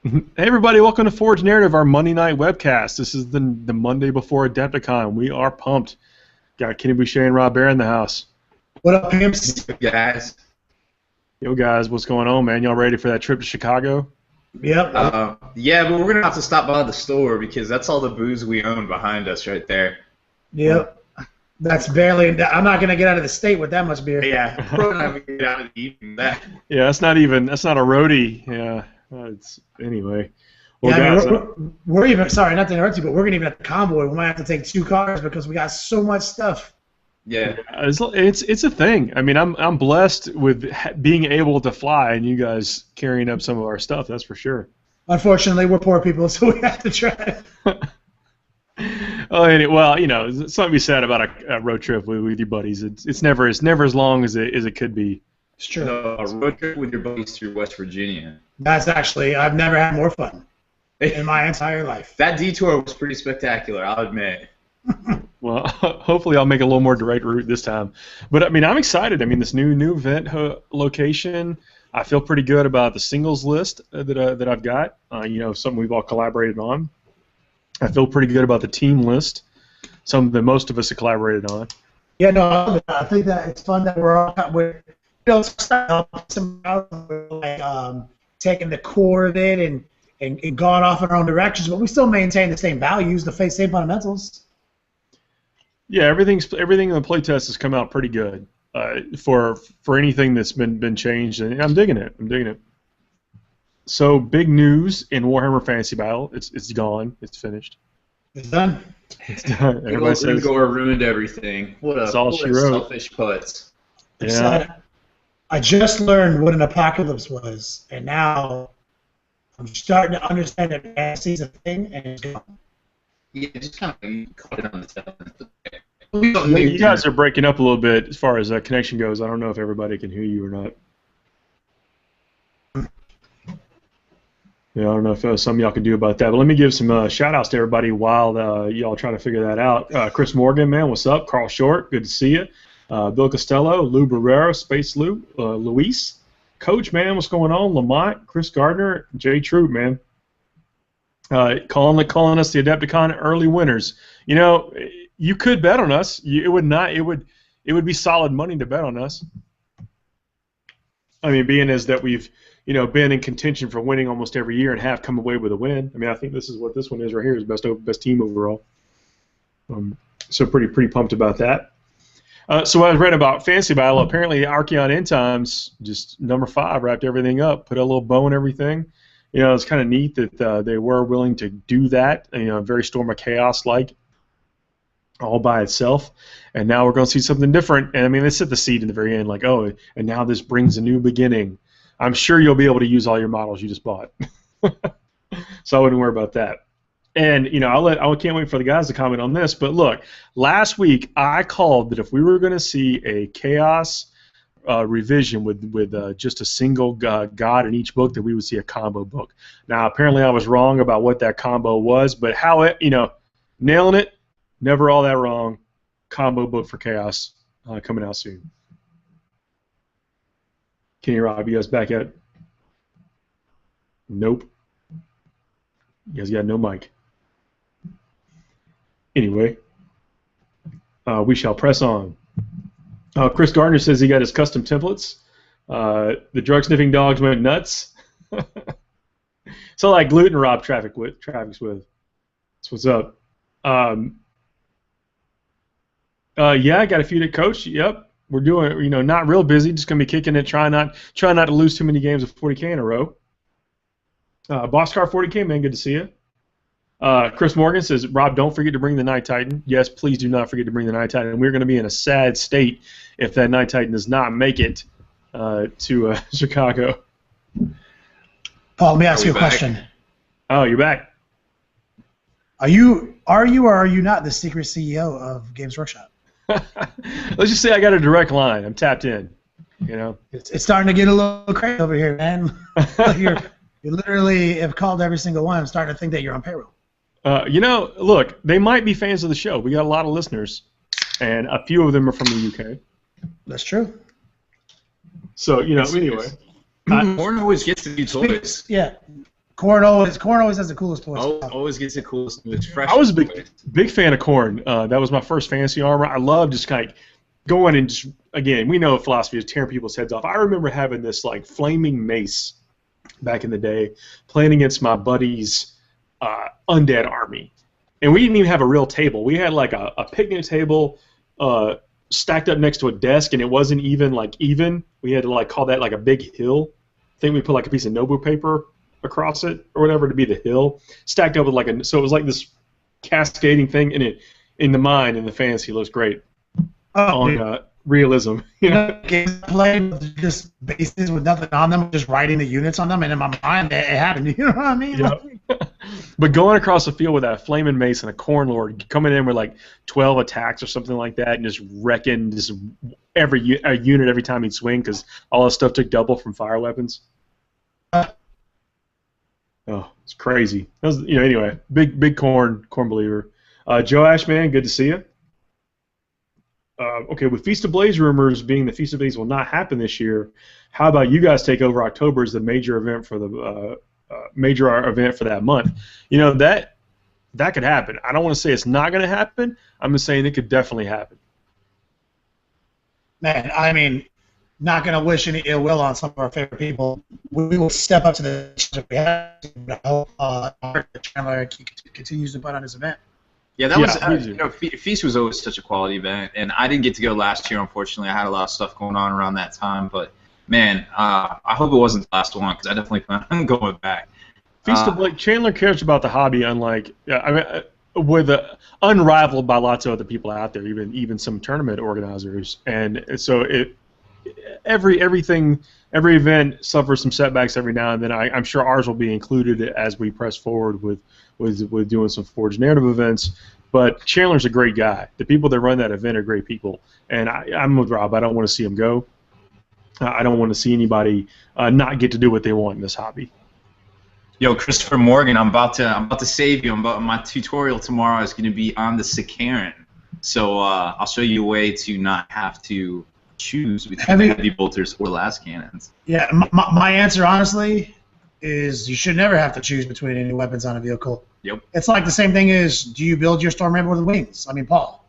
Hey everybody, welcome to Forge Narrative, our Monday night webcast. This is the Monday before Adepticon. We are pumped. Got Kenny Boucher and Rob Bear in the house. What up, pimps? Guys. Yo guys, what's going on, man? Y'all ready for that trip to Chicago? Yep. Yeah, but we're going to have to stop by the store because that's all the booze we own behind us right there. Yep. That's barely. I'm not going to get out of the state with that much beer. Yeah, we're not going to get out of eating that. Yeah, that's not a roadie. Yeah. Anyway. Well, Yeah, guys, I mean, we're even, sorry, not to interrupt you, but we're going to even have to convoy. We might have to take 2 cars because we got so much stuff. Yeah. It's a thing. I mean, I'm blessed with being able to fly, and you guys carrying up some of our stuff. That's for sure. Unfortunately, we're poor people, so we have to try. Oh, well, you know, something to be said about a road trip with your buddies. It's never as long as it could be. It's true. No, a road trip with your buddies through West Virginia. That's actually, I've never had more fun in my entire life. That detour was pretty spectacular, I'll admit. Well, hopefully I'll make a little more direct route this time. But I mean, I'm excited. I mean, this new event location. I feel pretty good about the singles list that I've got. You know, something we've all collaborated on. I feel pretty good about the team list. Something that most of us have collaborated on. Yeah, no, I think that it's fun that we're taking the core of it and gone off in our own directions, but we still maintain the same values, the same fundamentals. Yeah, everything in the playtest has come out pretty good for anything that's been changed, and I'm digging it. So big news in Warhammer Fantasy Battle. It's gone. It's finished. It's done. It's done. Everybody says Gore ruined everything. What a selfish putz. Yeah. I just learned what an apocalypse was, and now I'm starting to understand that fantasy is a thing, and it's gone. Yeah, just kind of caught it on the tail. You guys are breaking up a little bit as far as connection goes. I don't know if everybody can hear you or not. Yeah, I don't know if some of y'all can do about that. But let me give some shout-outs to everybody while y'all trying to figure that out. Chris Morgan, man, what's up? Carl Short, good to see you. Bill Costello, Lou Barrera, Space Lou, Luis. Coach, man, what's going on? Lamont, Chris Gardner, Jay Troop, man. Calling us the Adepticon early winners. You know, you could bet on us. It would be solid money to bet on us. I mean, being as that we've been in contention for winning almost every year and have come away with a win. I mean, I think this is what this one is right here, is best team overall. So pretty pumped about that. So I was reading about Fantasy Battle. Apparently, Archeon End Times, just number 5, wrapped everything up, put a little bow and everything. You know, it's kind of neat that they were willing to do that. You know, very Storm of Chaos-like, all by itself. And now we're going to see something different. And I mean, they set the seed in the very end, like, oh, and now this brings a new beginning. I'm sure you'll be able to use all your models you just bought. So I wouldn't worry about that. And, you know, I can't wait for the guys to comment on this. But look, last week I called that if we were going to see a Chaos revision with just a single god in each book, that we would see a combo book. Now, apparently I was wrong about what that combo was, but nailing it, never all that wrong. Combo book for Chaos coming out soon. Kenny, Rob, you guys back yet? Nope. You guys got no mic. Anyway, we shall press on. Chris Gardner says he got his custom templates. The drug-sniffing dogs went nuts. So like gluten Rob traffics with. That's what's up. Yeah, I got a few to coach. Yep. We're doing, not real busy, just going to be kicking it, trying not to lose too many games of 40K in a row. Bosscar 40K, man, good to see you. Chris Morgan says, Rob, don't forget to bring the Night Titan. Yes, please do not forget to bring the Night Titan. We're going to be in a sad state if that Night Titan does not make it to Chicago. Paul, let me ask you a question. Oh, you're back. Are you or are you not the secret CEO of Games Workshop? Let's just say I got a direct line. I'm tapped in. It's starting to get a little crazy over here, man. You literally have called every single one. I'm starting to think that you're on payroll. Look, they might be fans of the show. We got a lot of listeners, and a few of them are from the UK. That's true. So, anyway. Warren always gets the new toys. Yeah. Corn always has the coolest toys. Always gets the coolest. It's fresh. I was a big fan of Corn. That was my first fantasy armor. I love just kind of going and just, again, we know philosophy is tearing people's heads off. I remember having this like flaming mace back in the day, playing against my buddy's undead army, and we didn't even have a real table. We had like a picnic table stacked up next to a desk, and it wasn't even like even. We had to like call that like a big hill. I think we put like a piece of notebook paper across it or whatever to be the hill, stacked up with like so it was like this cascading thing, and it in the mind in the fantasy looks great. On realism, you know. Games played just bases with nothing on them, just writing the units on them, and in my mind it happened. You know what I mean? Yeah. But going across the field with that flaming mace and a corn lord coming in with like 12 attacks or something like that, and just wrecking just a unit every time he'd swing because all his stuff took double from fire weapons. Oh, it's crazy. That was, you know. Anyway, big corn believer. Joe Ashman, good to see you. Okay, with Feast of Blaze rumors being the Feast of Blaze will not happen this year, how about you guys take over October as the major event for the major event for that month? You know, that could happen. I don't want to say it's not going to happen. I'm just saying it could definitely happen. Man, I mean, not going to wish any ill will on some of our favorite people. We will step up to the challenge we have to hope Chandler continues to put on this event. Yeah, that was, you know, Feast was always such a quality event, and I didn't get to go last year, unfortunately. I had a lot of stuff going on around that time, but, man, I hope it wasn't the last one, because I definitely plan on going back. Feast of Blake, Chandler cares about the hobby, unlike, unrivaled by lots of other people out there, even some tournament organizers, and so every event suffers some setbacks every now and then. I'm sure ours will be included as we press forward with doing some Forged Narrative events. But Chandler's a great guy. The people that run that event are great people. And I'm with Rob. I don't want to see him go. I don't want to see anybody not get to do what they want in this hobby. Yo, Christopher Morgan, I'm about to save you. My tutorial tomorrow is going to be on the Sicaran. So I'll show you a way to not have to choose between heavy bolters or last cannons. Yeah, my answer, honestly, is you should never have to choose between any weapons on a vehicle. Yep. It's like the same thing as, do you build your Stormraider with wings? I mean, Paul,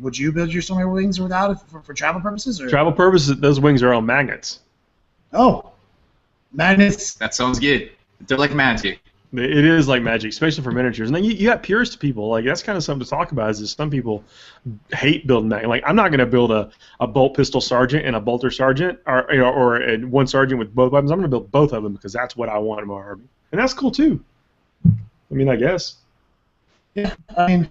would you build your Stormraider with wings without it for travel purposes? Or? Travel purposes, those wings are on magnets. Oh, magnets. That sounds good. They're like magic. It is like magic, especially for miniatures. And then you got purist people. Like, that's kind of something to talk about, is some people hate building that. Like, I'm not going to build a bolt pistol sergeant and a bolter sergeant, or one sergeant with both weapons. I'm going to build both of them because that's what I want in my army. And that's cool, too. I mean, I guess. Yeah, I mean,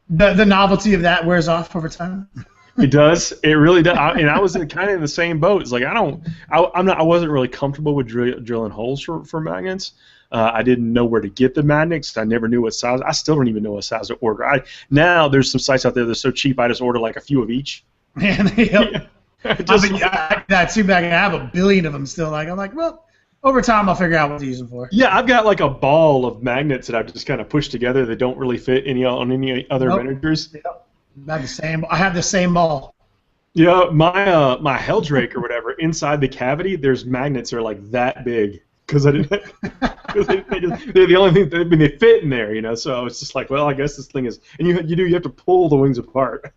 the novelty of that wears off over time. It does. It really does. And I was kind of in the same boat. It's like, I wasn't really comfortable with drilling holes for magnets. I didn't know where to get the magnets. I never knew what size. I still don't even know what size to order. Now there's some sites out there that are so cheap, I just order like a few of each. Man, that too bad. I have a billion of them still. Like, I'm like, well, over time I'll figure out what to use them for. Yeah, I've got like a ball of magnets that I've just kind of pushed together that don't really fit on any other miniatures. Yep. I have the same ball. Yeah, my Helldrake or whatever, inside the cavity, there's magnets that are like that big. Because they're the only thing. I mean, they fit in there, you know. So it's just like, well, I guess this thing is, and you have to pull the wings apart.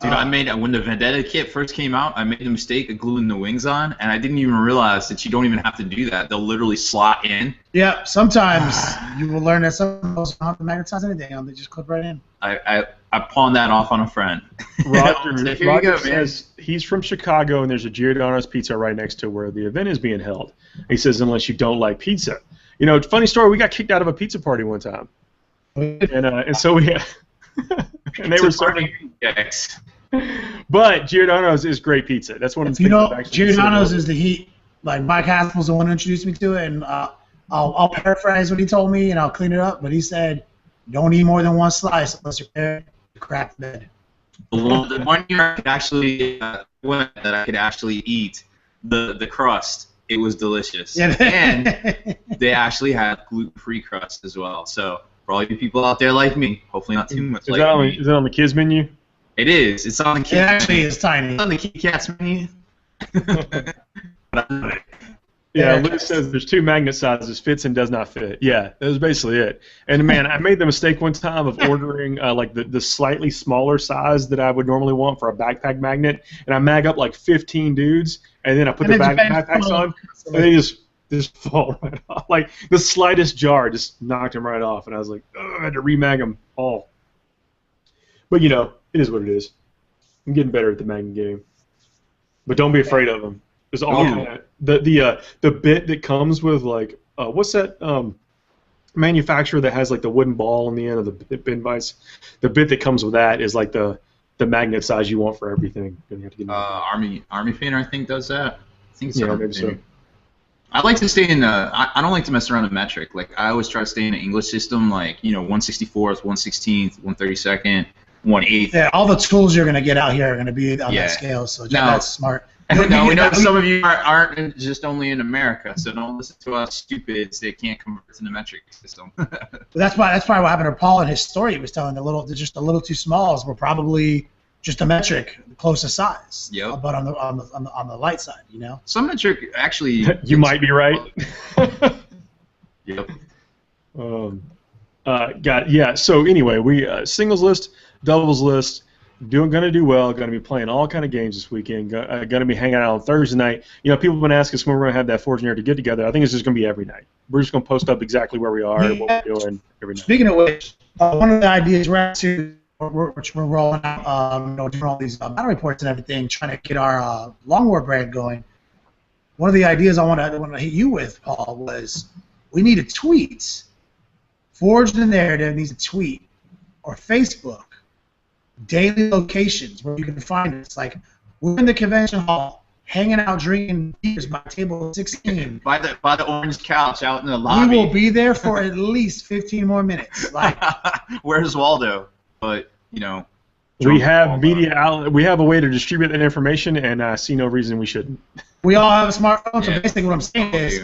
Dude, I made when the Vendetta kit first came out, I made the mistake of gluing the wings on, and I didn't even realize that you don't even have to do that. They'll literally slot in. Yeah, sometimes you will learn that some of those don't have to magnetize anything. They just clip right in. I pawned that off on a friend. Roger says he's from Chicago, and there's a Giordano's Pizza right next to where the event is being held. He says, unless you don't like pizza. You know, funny story, we got kicked out of a pizza party one time. And so we had, and they were serving. But Giordano's is great pizza. That's one of the things. Giordano's is the heat. Like, Mike Haspel's the one who introduced me to it, and I'll paraphrase what he told me, and I'll clean it up. But he said, don't eat more than one slice unless you're prepared to crack the bed. The one year I could actually eat the crust. It was delicious. Yeah. And they actually had gluten-free crust as well. So for all you people out there like me, hopefully not too much. Is that on the kids menu? It is. It's on the kids. It actually is tiny. It's on the Kit Kats menu. Yeah, Liz says there's 2 magnet sizes, fits and does not fit. Yeah, that was basically it. And man, I made the mistake one time of ordering like the slightly smaller size that I would normally want for a backpack magnet, and I mag up like 15 dudes, and then I put the backpacks on, and they just fall right off. Like the slightest jar just knocked them right off, and I was like, I had to remag them all. But you know, it is what it is. I'm getting better at the magnet game, but don't be afraid of them. There's all the bit that comes with like what's that manufacturer that has like the wooden ball on the end of the bin vise? The bit that comes with that is like the magnet size you want for everything. Army Painter I think does that. I think it's maybe so. I like to stay in I don't like to mess around in metric. Like I always try to stay in an English system, like 1/64th, 1/16th, 1/32nd, 1/8. Yeah, all the tools you're gonna get out here are gonna be on that scale. So that's smart. No, we know some of you aren't just only in America, so don't listen to us stupids that can't convert to the metric system. That's probably what happened to Paul in his story. He was telling just a little too smalls were probably just a metric, the closest size. Yep. But on the light side, Some metric actually. You might be right. Yep. So anyway, we singles list, doubles list. Gonna do well. Gonna be playing all kind of games this weekend. Gonna be hanging out on Thursday night. People have been asking us when we're gonna have that Forge Narrative get together. I think it's just gonna be every night. We're just gonna post up exactly where we are and what we're doing every night. Speaking of which, one of the ideas which we're rolling out, doing all these battle reports and everything, trying to get our Long War brand going. One of the ideas I want to hit you with, Paul, was we need a tweet. Forge the Narrative needs a tweet, or Facebook. Daily locations where you can find us. Like, we're in the convention hall, hanging out, drinking beers by table 16. By the orange couch out in the lobby. We will be there for at least 15 more minutes. Like, where's Waldo? But we have media outlet. We have a way to distribute that information, and I see no reason we shouldn't. We all have a smartphone, so basically what I'm saying is,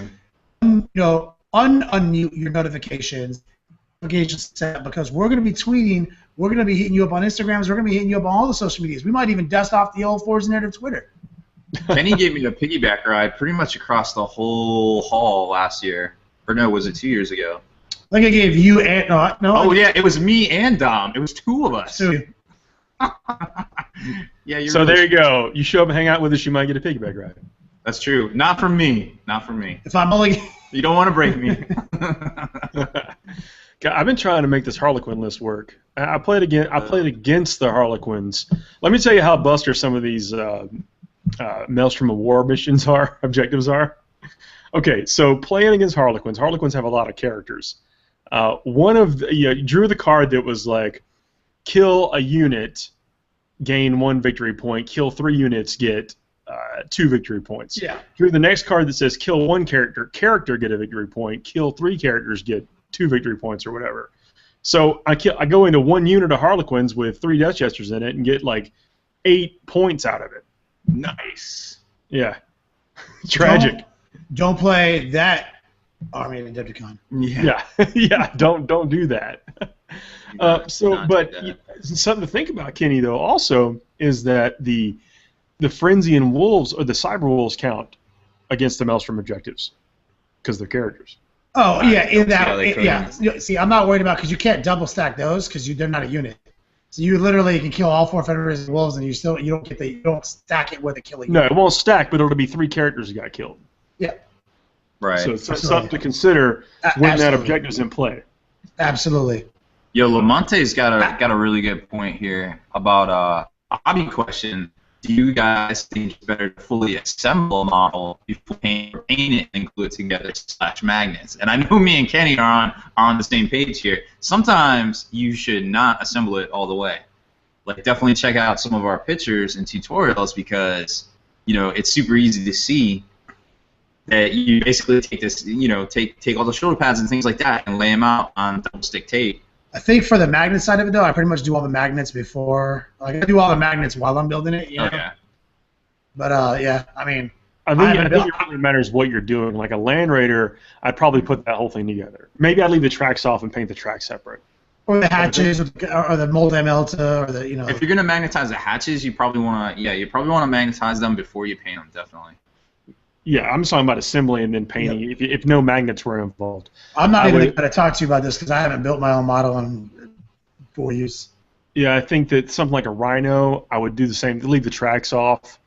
unmute your notifications set up, because we're going to be tweeting. We're going to be hitting you up on Instagrams. We're going to be hitting you up on all the social medias. We might even dust off the old Forge Narrative Twitter. Penny gave me a piggyback ride pretty much across the whole hall last year. Or no, was it 2 years ago? I think I gave you and... No. Oh, yeah, it was me and Dom. It was 2 of us. Yeah, so there you go. You show up and hang out with us, you might get a piggyback ride. That's true. Not from me. Not from me. If I'm only... You don't want to break me. I've been trying to make this Harlequin list work. I played against the Harlequins. Let me tell you how buster some of these Maelstrom of War missions are, objectives are. Okay, so playing against Harlequins. Harlequins have a lot of characters. You drew the card that was like, kill a unit, gain 1 victory point. Kill 3 units, get 2 victory points. Yeah. Drew the next card that says, kill 1 character, get a victory point. Kill 3 characters, get 2 victory points or whatever. So I go into 1 unit of Harlequins with 3 Death Jesters in it and get like 8 points out of it. Nice. Yeah. Tragic. Don't play that army of Adepticon. Yeah. Yeah. Don't do that. Something to think about, Kenny, though, also is that the Frenzian Wolves or the Cyber Wolves count against the Maelstrom objectives because they're characters. Oh yeah, See, I'm not worried about, because you can't double stack those because they're not a unit. So you literally can kill all 4 Federation Wolves, and you don't stack it with a killing. No, it won't stack, but it'll be 3 characters that got killed. Yeah. Right. So it's something to consider when that objective's in play. Absolutely. Yo, Lamonte's got a really good point here about a hobby question. Do you guys think it's better to fully assemble a model before paint it and glue it together / magnets? And I know me and Kenny are on the same page here. Sometimes you should not assemble it all the way. Like, definitely check out some of our pictures and tutorials, because it's super easy to see that you basically take this, take all the shoulder pads and things like that and lay them out on double stick tape. I think for the magnet side of it, though, I pretty much do all the magnets before. Like, I do all the magnets while I'm building it. Okay. But I think it really matters what you're doing. Like a Land Raider, I'd probably put that whole thing together. Maybe I'd leave the tracks off and paint the tracks separate. Or the hatches, or the multi-melta, or the If you're gonna magnetize the hatches, you probably wanna magnetize them before you paint them, definitely. Yeah, I'm just talking about assembly and then painting. Yep. If no magnets were involved. I'm not even going to talk to you about this because I haven't built my own model in 4 years. Yeah, I think that something like a Rhino, I would do the same. Leave the tracks off,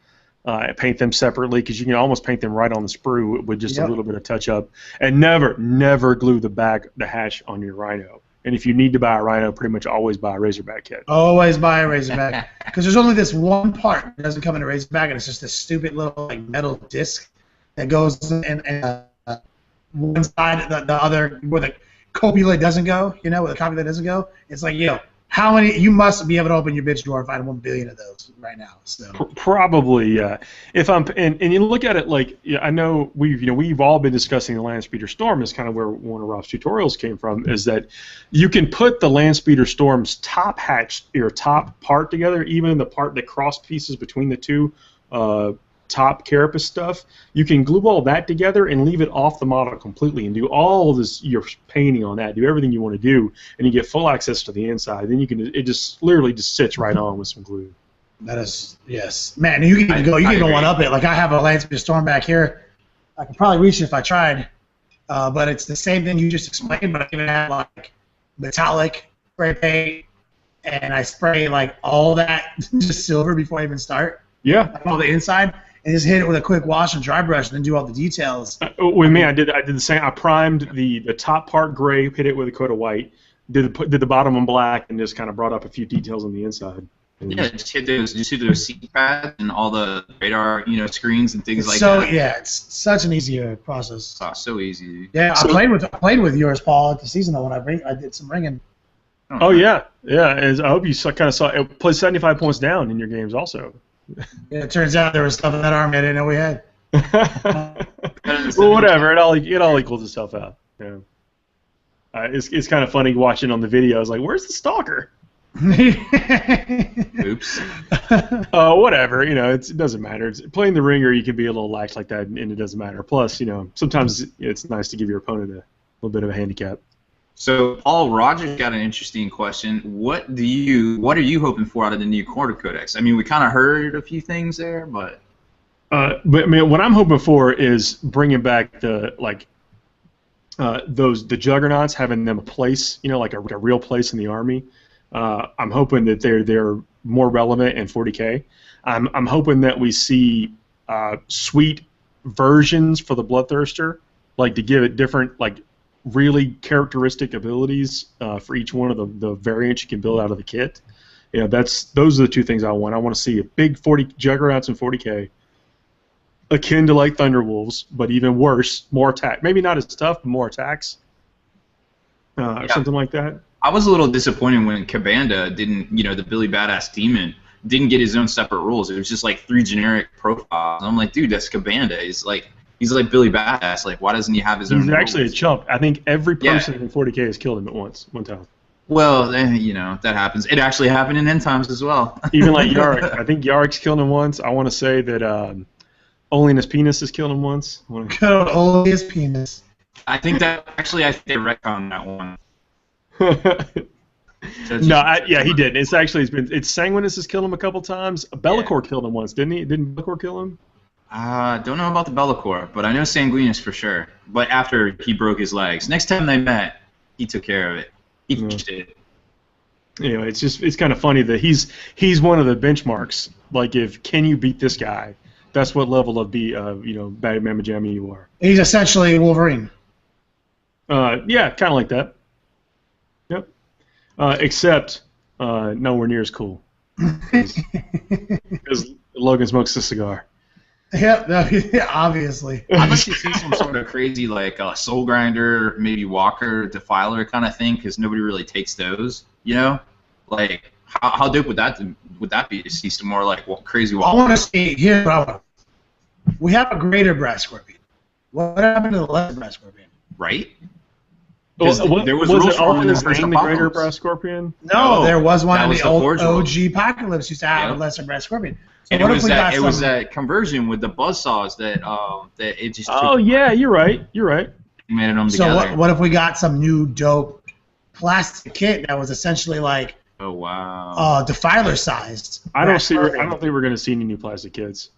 paint them separately because you can almost paint them right on the sprue with just a little bit of touch up. And never glue the hatch on your Rhino. And if you need to buy a Rhino, pretty much always buy a Razorback kit. Always buy a Razorback because there's only this one part that doesn't come in a Razorback, and it's just this stupid little like metal disc that goes in one side, the other where the copula doesn't go. You know, where the copula doesn't go. It's like, how many? You must be able to open your bitch drawer and find 1 billion of those right now. So probably, yeah. If I'm and you look at it like, I know we've all been discussing the Landspeeder Storm. Is kind of where one of Rob's tutorials came from. Is that you can put the Landspeeder Storm's top hatch or top part together, even the part that cross pieces between the two top carapace stuff. You can glue all that together and leave it off the model completely and do all this your painting on that, do everything you want to do, and you get full access to the inside. Then it just literally just sits right on with some glue. That is, yes, man. You can even one up it. Like I have a Landspeeder Storm back here. I could probably reach it if I tried, but it's the same thing you just explained. But I even have like metallic spray paint, and I spray like all that just silver before I even start. Yeah, like all the inside. And just hit it with a quick wash and dry brush, and then do all the details. With me, I did the same. I primed the top part gray, hit it with a coat of white, did the bottom in black, and just kind of brought up a few details on the inside. Yeah, just hit those seat pads and all the radar, screens and things like that. So yeah, it's such an easier process. Oh, so easy. Yeah, I played with yours, Paul, at the season though when I did some ringing. Oh yeah. I hope you kind of saw it. Plays 75 points down in your games also. Yeah, it turns out there was stuff in that army I didn't know we had. Well, whatever. It all equals itself out. Yeah. It's kind of funny watching on the videos. Like, where's the stalker? Oops. Whatever. It doesn't matter. Playing the ringer, you can be a little lax like that, and it doesn't matter. Plus, sometimes it's nice to give your opponent a little bit of a handicap. So, Paul, Roger's got an interesting question. What are you hoping for out of the new Codex? I mean, we kind of heard a few things there, but I mean, what I'm hoping for is bringing back the juggernauts, having them a place, like a real place in the army. I'm hoping that they're more relevant in 40K. I'm hoping that we see sweet versions for the Bloodthirster, like to give it different really characteristic abilities for each one of the variants you can build out of the kit. Those are the two things I want. I want to see a big 40 Juggernauts in 40K, akin to like Thunderwolves, but even worse, more attack. Maybe not as tough, but more attacks, or something like that. I was a little disappointed when Cabanda didn't, the Billy Badass Demon didn't get his own separate rules. It was just like 3 generic profiles. I'm like, dude, that's Cabanda. He's like Billy Badass. Like, why doesn't he have his own? He's actually a chump. I think every person in 40K has killed him at one time. Well, that happens. It actually happened in end times as well. Even like Yarick. I think Yarick's killed him once. I want to say that Only in His Penis has killed him once. Only His Penis. I think they retconned that one. He did. It's Sanguinus has killed him a couple times. Be'lakor killed him once, didn't he? Didn't Be'lakor kill him? Don't know about the Be'lakor, but I know Sanguinus for sure. But after he broke his legs, next time they met, he took care of it. He finished it. It's kind of funny that he's one of the benchmarks. Like, can you beat this guy? That's what level of bad mamma jammy you are. He's essentially Wolverine. Yeah, kind of like that. Yep. Except nowhere near as cool. Because Logan smokes a cigar. Yeah, obviously. I'd like to see some sort of crazy, Soul Grinder, maybe Walker, Defiler kind of thing, because nobody really takes those, Like, how dope would that be to see some more, crazy Walker? I want to see, here's what I want. We have a greater Brass Scorpion. What happened to the lesser Brass Scorpion? Right? There was it always named the Greater Brass Scorpion? No, there was one in the old OG Apocalypse used to have a lesser Brass Scorpion. So and it was that conversion with the buzzsaws that it just. Oh yeah, you're right. Made them together. So what if we got some new dope plastic kit that was essentially like. Oh wow. Defiler sized. I don't think we're going to see any new plastic kits.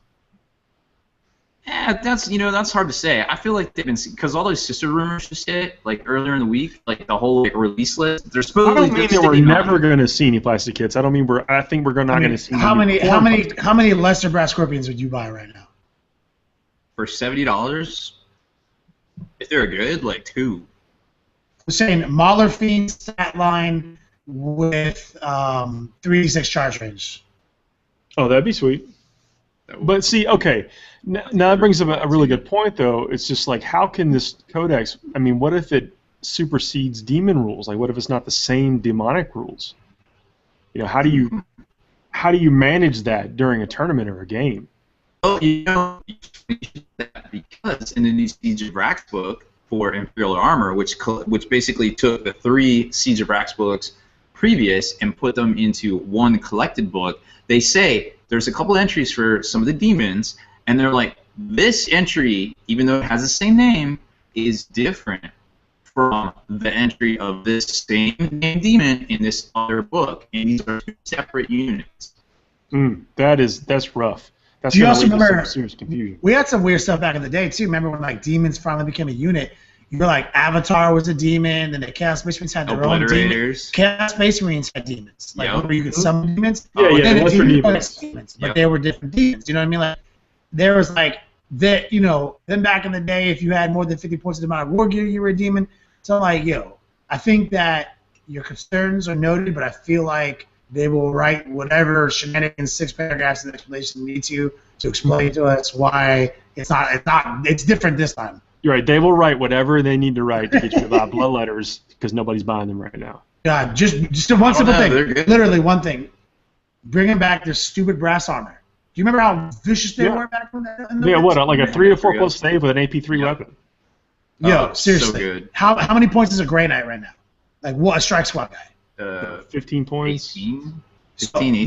That's hard to say. I feel like they've been, because all those sister rumors just hit like earlier in the week, like the whole release list. They're I supposedly. don't mean that we're never going to see any plastic kits. I don't mean I think we're not going to see. How many Lesser Brass Scorpions would you buy right now? For $70, if they're good, like 2. I'm saying Mauler Fiend stat line with 3d6 charge range. Oh, that'd be sweet. But see, okay, now that brings up a really good point, though. It's just like, how can this Codex? I mean, what if it supersedes demon rules? Like, what if it's not the same demonic rules? How do you manage that during a tournament or a game? Well, because in the new Siege of Brax book for Imperial Armor, which basically took the 3 Siege of Brax books previous and put them into one collected book, they say there's a couple entries for some of the demons, and they're like, this entry, even though it has the same name, is different from the entry of this same name demon in this other book, and these are 2 separate units. That's rough. That's Do you also remember some serious confusion? We had some weird stuff back in the day too. Remember when like demons finally became a unit? You were like Avatar was a demon, then the Chaos Space Marines had their own demons. Chaos Space Marines had demons, like where you could summon demons. Demons. But they were different demons. You know what I mean? Like there was like that. Then back in the day, if you had more than 50 points of demonic war gear, you were a demon. So like, I think that your concerns are noted, but I feel like they will write whatever shenanigans, 6 paragraphs of explanation need to explain to us why it's different this time. You're right. They will write whatever they need to write to get you to buy blood letters because nobody's buying them right now. God, just a one simple thing. Literally one thing. Bringing back their stupid brass armor. Do you remember how vicious they were back when like a 3 or 4 plus save with an AP3 weapon? Seriously. So good. How many points is a Grey Knight right now? Like what, a strike squad guy? 15 points. 18.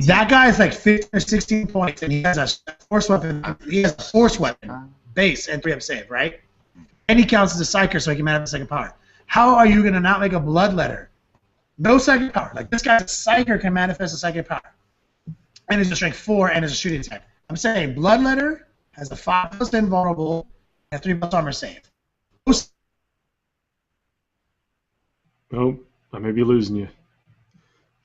That guy is like 15 or 16 points, and he has a force weapon. He has a force weapon base and 3-up save, right? And he counts as a psyker, so he can manifest second power. How are you going to not make a blood letter? No second power. Like this guy's psyker can manifest a second power, and it's a strength 4 and it's a shooting attack. I'm saying blood letter has a 5+ invulnerable and 3+ armor save. Oh, I may be losing you.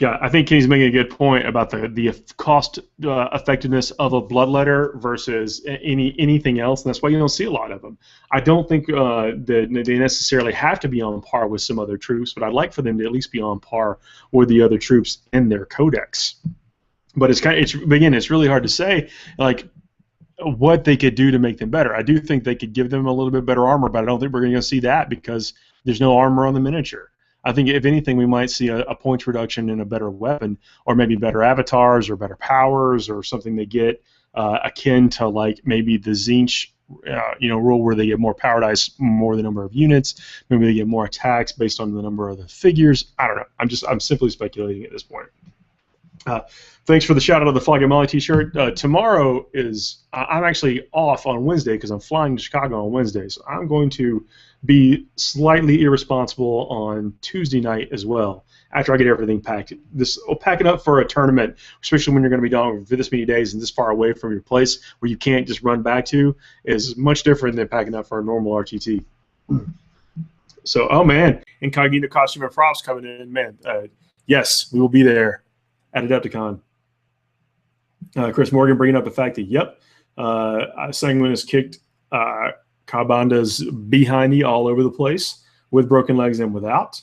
Yeah, I think Kenny's making a good point about the cost effectiveness of a bloodletter versus anything else, and that's why you don't see a lot of them. I don't think that they necessarily have to be on par with some other troops, but I'd like for them to at least be on par with the other troops in their codex. But it's really hard to say like what they could do to make them better. I do think they could give them a little bit better armor, but I don't think we're going to see that because there's no armor on the miniature. I think if anything, we might see a points reduction in a better weapon, or maybe better avatars, or better powers, or something they get akin to like maybe the Zinch, rule where they get more power dice, more the number of units. Maybe they get more attacks based on the number of the figures. I don't know. I'm simply speculating at this point. Thanks for the shout out of the Flag and Molly T-shirt. Tomorrow is I'm actually off on Wednesday because I'm flying to Chicago on Wednesday, so I'm going to be slightly irresponsible on Tuesday night as well after I get everything packed. Pack it up for a tournament, especially when you're going to be gone for this many days and this far away from your place where you can't just run back to, is much different than packing up for a normal RTT. So, oh man, Incognito Costume and Props coming in, man. Yes, we will be there at Adepticon. Chris Morgan bringing up the fact that, Sanguine has kicked Cabanda's behindy all over the place with broken legs and without.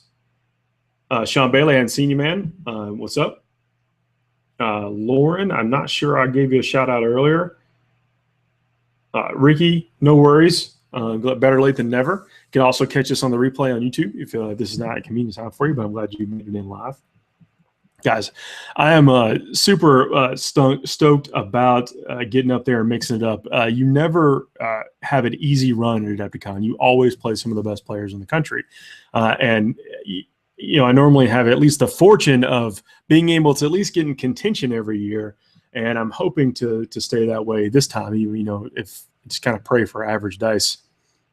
Sean Bailey, I hadn't seen you, man. What's up? Lauren, I'm not sure I gave you a shout out earlier. Ricky, no worries. Better late than never. You can also catch us on the replay on YouTube if this is not a convenient time for you, but I'm glad you made it in live. Guys, I am super stoked about getting up there and mixing it up. You never have an easy run at Adepticon. You always play some of the best players in the country. And I normally have at least the fortune of being able to at least get in contention every year. And I'm hoping to stay that way this time, if just kind of pray for average dice.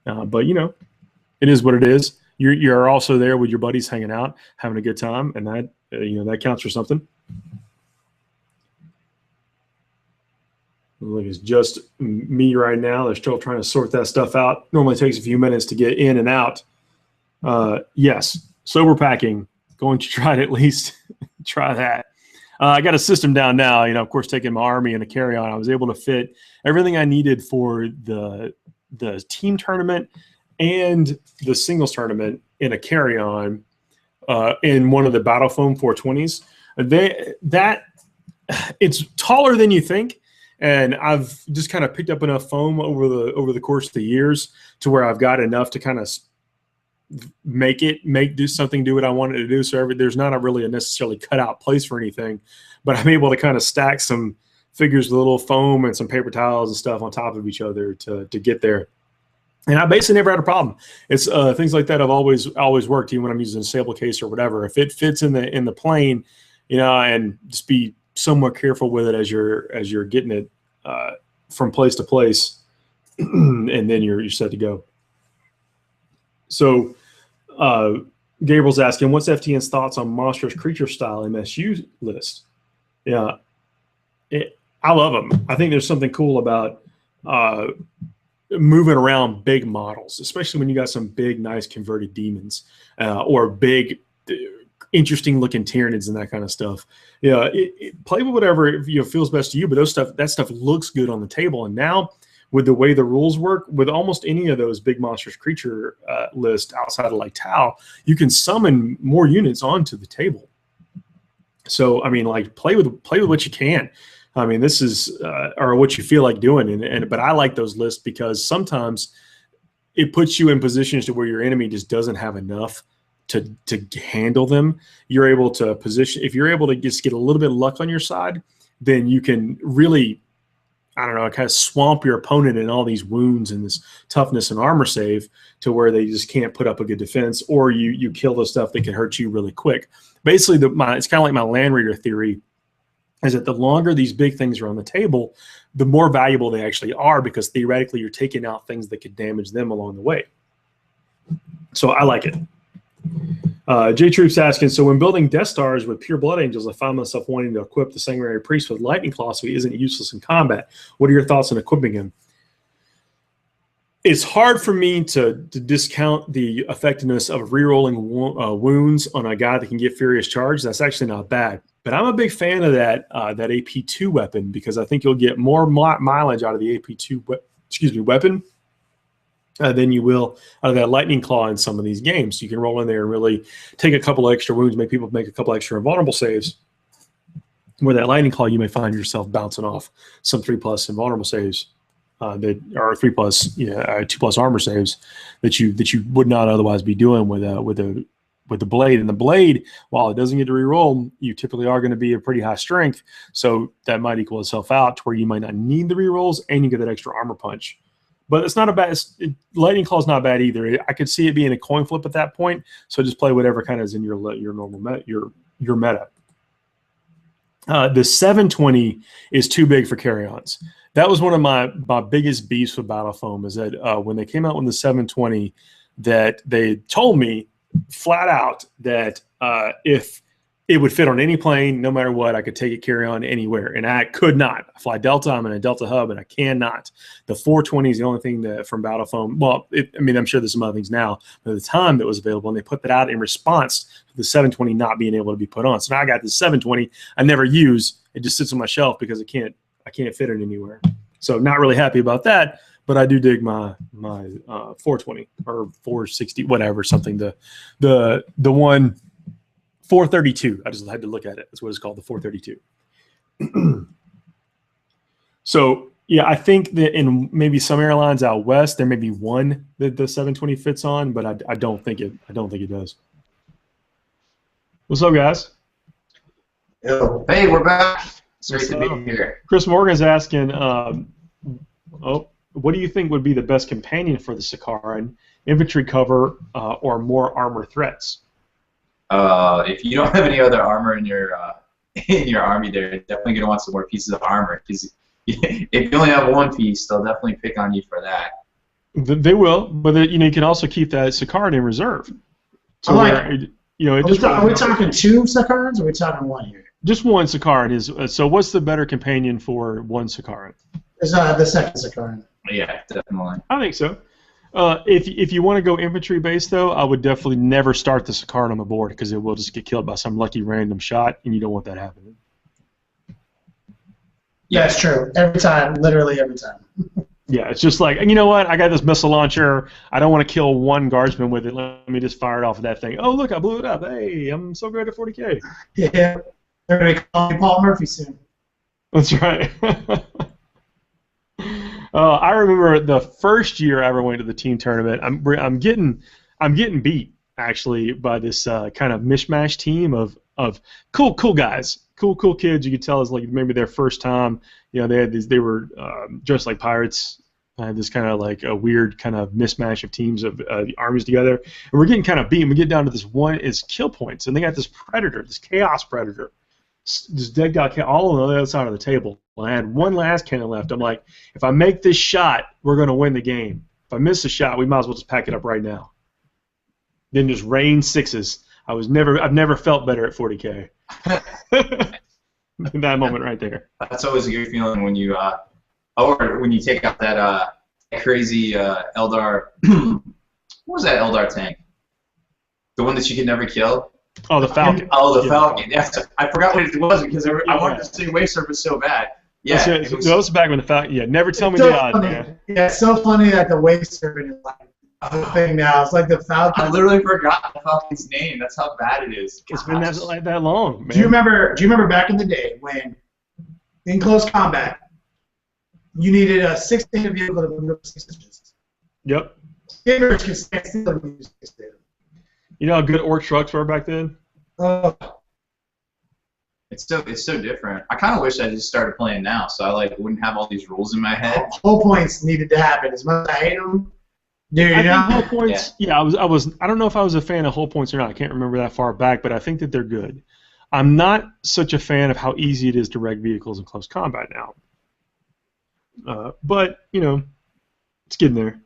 But, it is what it is. You're also there with your buddies hanging out, having a good time, and that counts for something. Like it's just me right now. They're still trying to sort that stuff out. Normally takes a few minutes to get in and out. Yes, sober packing. Going to try to at least try that. I got a system down now. Of course, taking my army and a carry-on, I was able to fit everything I needed for the team tournament and the singles tournament in a carry-on in one of the Battle Foam 420s. It's taller than you think. And I've just kind of picked up enough foam over the course of the years to where I've got enough to kind of do what I wanted to do. So there's not really a necessarily cut out place for anything, but I'm able to kind of stack some figures with a little foam and some paper towels and stuff on top of each other to get there. And I basically never had a problem. It's things like that have always worked, even when I'm using a sable case or whatever. If it fits in the plane, and just be somewhat careful with it as you're getting it from place to place, and then you're set to go. So Gabriel's asking, what's FTN's thoughts on monstrous creature style MSU list? Yeah, I love them. I think there's something cool about moving around big models, especially when you got some big, nice converted demons or big, interesting looking Tyranids and that kind of stuff. Yeah, play with whatever feels best to you, but that stuff looks good on the table. And now, with the way the rules work, with almost any of those big monstrous creature list outside of like Tau, you can summon more units onto the table. So I mean, like play with what you can. I mean, this is or what you feel like doing, but I like those lists because sometimes it puts you in positions to where your enemy just doesn't have enough to handle them. You're able to position. If you're able to just get a little bit of luck on your side, then you can really, I don't know, kind of swamp your opponent in all these wounds and this toughness and armor save to where they just can't put up a good defense, or you kill the stuff that can hurt you really quick. Basically, it's kind of like my land reader theory, is that the longer these big things are on the table, the more valuable they actually are, because theoretically you're taking out things that could damage them along the way. So I like it. J Troop's asking, so when building Death Stars with pure Blood Angels, I find myself wanting to equip the Sanguinary Priest with Lightning Claw so he isn't useless in combat. What are your thoughts on equipping him? It's hard for me to discount the effectiveness of rerolling wounds on a guy that can get Furious Charge. That's actually not bad. But I'm a big fan of that AP2 weapon, because I think you'll get more mileage out of the AP2 weapon than you will out of that Lightning Claw in some of these games. So you can roll in there and really take a couple of extra wounds, make people make a couple extra invulnerable saves. Where that Lightning Claw, you may find yourself bouncing off some 3+ invulnerable saves that are 3+, 2+ armor saves that you would not otherwise be doing with the blade. And the blade, while it doesn't get to reroll, you typically are going to be a pretty high strength, so that might equal itself out to where you might not need the rerolls and you get that extra armor punch. But it's not a bad. Lightning Claw is not bad either. I could see it being a coin flip at that point. So just play whatever kind of is in your normal meta, your meta. The 720 is too big for carry-ons. That was one of my biggest beefs with Battle Foam, is that when they came out with the 720, that they told me flat out that if it would fit on any plane, no matter what, I could take it carry-on anywhere, and I could not. I fly Delta, I'm in a Delta hub, and I cannot. The 420 is the only thing that from Battle Foam, well, I'm sure there's some other things now, but at the time that was available, and they put that out in response to the 720 not being able to be put on. So now I got the 720 I never use. It just sits on my shelf because I can't fit it anywhere. So not really happy about that, but I do dig my 420 or 460, whatever, something. The one 432. I just had to look at it. That's what it's called, the 432. So yeah, I think that in maybe some airlines out west, there may be one that the 720 fits on, but I don't think it does. What's up, guys? Hey, we're back. It's great to be here. Chris Morgan's asking, what do you think would be the best companion for the Sakaran? Infantry cover or more armor threats? If you don't have any other armor in your army, they're definitely going to want some more pieces of armor. Because if you only have one piece, they'll definitely pick on you for that. They will, but you can also keep that Sakaran in reserve. So are we talking two Sakarans, or are we talking one here? Just one Sakaran is. So what's the better companion for one Sakaran? It's the second Sakaran. Yeah, definitely. I think so. If you want to go infantry based though, I would definitely never start the Sakaran on the board because it will just get killed by some lucky random shot, and you don't want that happening. Yeah, it's true. Every time, literally every time. Yeah, it's just like, you know what? I got this missile launcher. I don't want to kill one guardsman with it. Let me just fire it off of that thing. Oh, look, I blew it up. Hey, I'm so great at 40K. Yeah, they're going to call me Paul Murphy soon. That's right. I remember the first year I ever went to the team tournament. I'm getting beat actually by this kind of mishmash team of cool guys, cool kids. You could tell it's like maybe their first time. You know, they were dressed like pirates. This kind of like a weird kind of mismatch of teams of the armies together, and we're getting kind of beat. We get down to this one is kill points, and they got this predator, this chaos predator, this dead guy all on the other side of the table. I had one last cannon left. I'm like, if I make this shot, we're going to win the game. If I miss a shot, we might as well just pack it up right now. Then just rain sixes. I've never felt better at 40K. That moment right there. That's always a good feeling when you or when you take out that crazy Eldar. What was that Eldar tank? The one that you could never kill. Oh, the Falcon. Oh, the Falcon. Yes, I forgot what it was because I wanted to see Wave Surface so bad. Yeah, that was back when the Falcon. Yeah, never tell me the odds. Man. Yeah, it's so funny that the Wave Serpent is like a thing now. It's like the Falcon. I literally forgot the Falcon's name. That's how bad it is. It's been that long, man. Do you remember back in the day when, in close combat, you needed a 6-inch vehicle to move up 6 inches? Yep. Skimmers could stand still and move 6 inches. You know how good orc trucks were back then? It's so different. I kind of wish I just started playing now, so I wouldn't have all these rules in my head. Whole points needed to happen. As much as I hate them, dude. I think whole points. Yeah, I don't know if I was a fan of whole points or not. I can't remember that far back, but I think that they're good. I'm not such a fan of how easy it is to wreck vehicles in close combat now. But you know, it's getting there.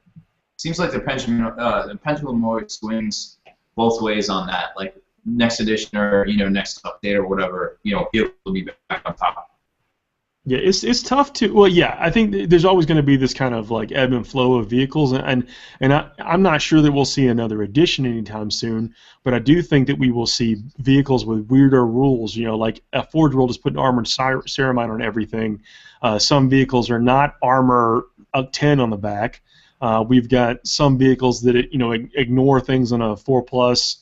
Seems like the pendulum always swings both ways on that. Like next edition or next update or whatever, people will be back on top. Yeah, it's tough to. Well, yeah, I think there's always going to be this kind of like ebb and flow of vehicles, and I'm not sure that we'll see another edition anytime soon. But I do think that we will see vehicles with weirder rules. Like a Forge World is putting armored ceramite on everything. Some vehicles are not armor 10 on the back. We've got some vehicles that ignore things on a 4+.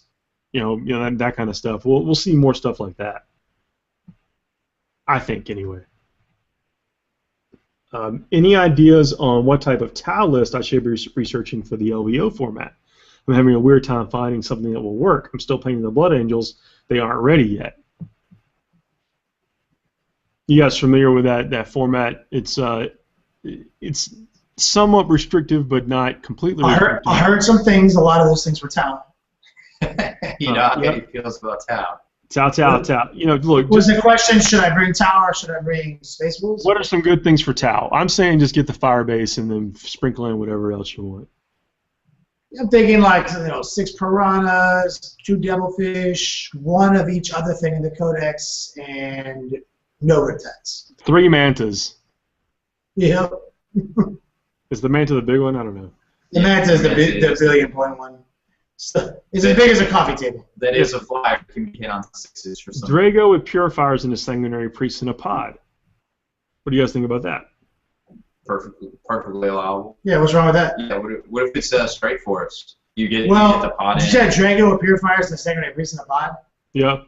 That kind of stuff. We'll see more stuff like that. I think anyway. Any ideas on what type of tau list I should be researching for the LVO format? I'm having a weird time finding something that will work. I'm still painting the Blood Angels. They aren't ready yet. You guys familiar with that format? It's somewhat restrictive, but not completely restrictive. I heard some things. A lot of those things were tau. You know how he feels about tau. Tau. Look. Was the question, should I bring tau or should I bring Space Wolves? What are some good things for tau? I'm saying just get the fire base and then sprinkle in whatever else you want. I'm thinking 6 piranhas, 2 devilfish, 1 of each other thing in the Codex, and no riptides. 3 mantas. Yep. Is the manta the big one? I don't know. The manta is the billion-point one. So, it's as big as a coffee table. That is a flyer. It can be hit on 6s for some. Drago with purifiers and a sanguinary priest in a pod. What do you guys think about that? Perfectly allowable. Yeah, what's wrong with that? Yeah, what if it's a strike force? You get the pod in. You said Drago with purifiers and a sanguinary priest in a pod? Yeah.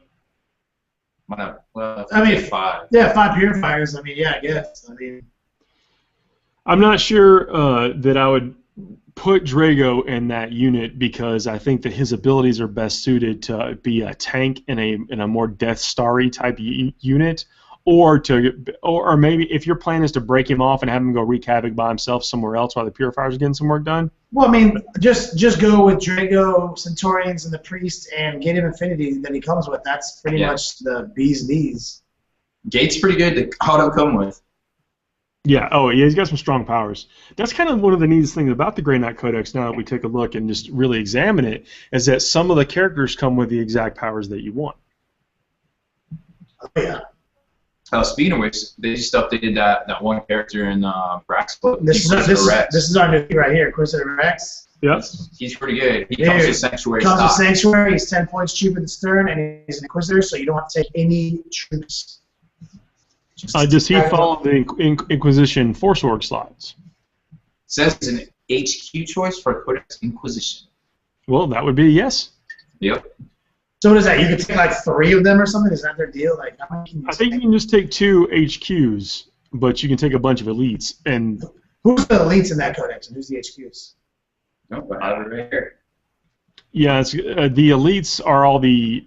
Why not? Well, I mean, 5. Yeah, 5 purifiers. I mean, yeah, I guess. I'm not sure that I would put Drago in that unit because I think that his abilities are best suited to be a tank in a more Death Starry type unit, or maybe if your plan is to break him off and have him go wreak havoc by himself somewhere else while the purifiers are getting some work done. Well, I mean, just go with Drago, Centaurians, and the priest, and get him Infinity that he comes with. That's pretty much the bee's knees. Gate's pretty good to auto come with. Yeah, he's got some strong powers. That's kind of one of the neatest things about the Grey Knight Codex now that we take a look and just really examine it, is that some of the characters come with the exact powers that you want. Oh, yeah. Speaking of which, they just updated that one character in Brax. This is our new right here, Inquisitor Rex. Yep. He's pretty good. He comes with Sanctuary. Comes with Sanctuary. He's 10 points cheaper than Stern, and he's an Inquisitor, so you don't have to take any troops. Does he follow the Inquisition Force Org slides? Says it's an HQ choice for Codex Inquisition. Well, that would be a yes. Yep. So what is that? You could take like 3 of them or something? Is that their deal? Like, how many can you I think you can just take 2 HQs, but you can take a bunch of elites. And who's the elites in that Codex, and who's the HQs? Nope, I have it right here. Yeah, it's, the elites are all the